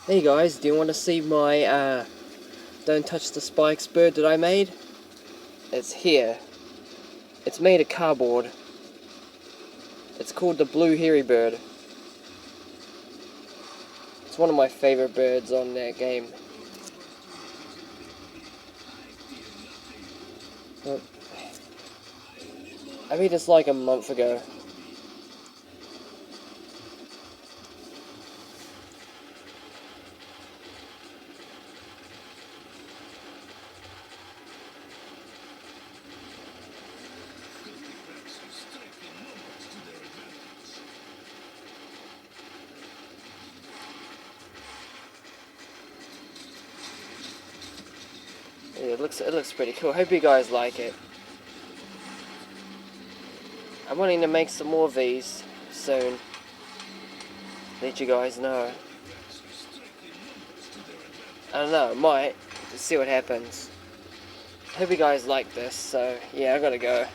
Hey guys, do you want to see my Don't Touch the Spikes bird that I made? It's here. It's made of cardboard. It's called the Blue Hairy Bird. It's one of my favorite birds on that game. I made this like a month ago. Yeah, it looks pretty cool. Hope you guys like it. I'm wanting to make some more of these soon. Let you guys know. I don't know, might. Just see what happens. Hope you guys like this, so yeah, I gotta go.